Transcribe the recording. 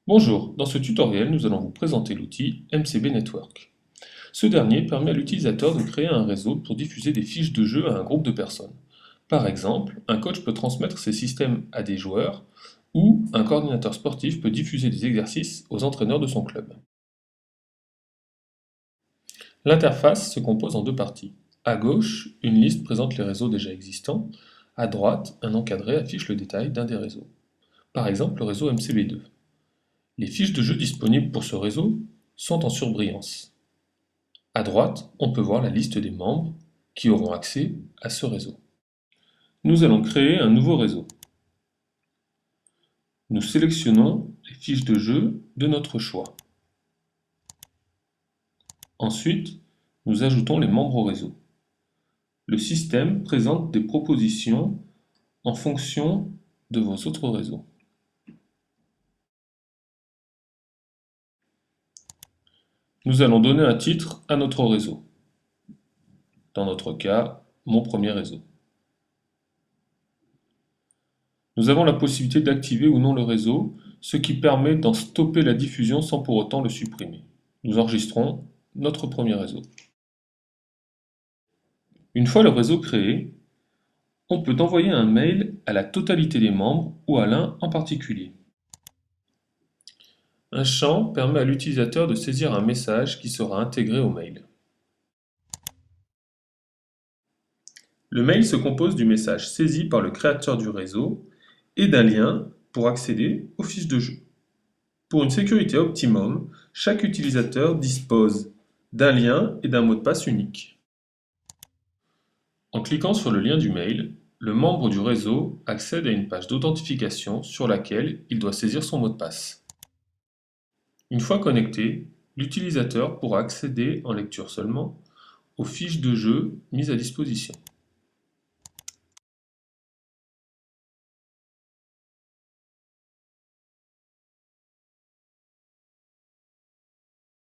Bonjour, dans ce tutoriel, nous allons vous présenter l'outil MCB Network. Ce dernier permet à l'utilisateur de créer un réseau pour diffuser des fiches de jeu à un groupe de personnes. Par exemple, un coach peut transmettre ses systèmes à des joueurs ou un coordinateur sportif peut diffuser des exercices aux entraîneurs de son club. L'interface se compose en deux parties. À gauche, une liste présente les réseaux déjà existants. À droite, un encadré affiche le détail d'un des réseaux. Par exemple, le réseau MCB2. Les fiches de jeu disponibles pour ce réseau sont en surbrillance. À droite, on peut voir la liste des membres qui auront accès à ce réseau. Nous allons créer un nouveau réseau. Nous sélectionnons les fiches de jeu de notre choix. Ensuite, nous ajoutons les membres au réseau. Le système présente des propositions en fonction de vos autres réseaux. Nous allons donner un titre à notre réseau. Dans notre cas, mon premier réseau. Nous avons la possibilité d'activer ou non le réseau, ce qui permet d'en stopper la diffusion sans pour autant le supprimer. Nous enregistrons notre premier réseau. Une fois le réseau créé, on peut envoyer un mail à la totalité des membres ou à l'un en particulier. Un champ permet à l'utilisateur de saisir un message qui sera intégré au mail. Le mail se compose du message saisi par le créateur du réseau et d'un lien pour accéder aux fiches de jeu. Pour une sécurité optimum, chaque utilisateur dispose d'un lien et d'un mot de passe unique. En cliquant sur le lien du mail, le membre du réseau accède à une page d'authentification sur laquelle il doit saisir son mot de passe. Une fois connecté, l'utilisateur pourra accéder en lecture seulement aux fiches de jeu mises à disposition.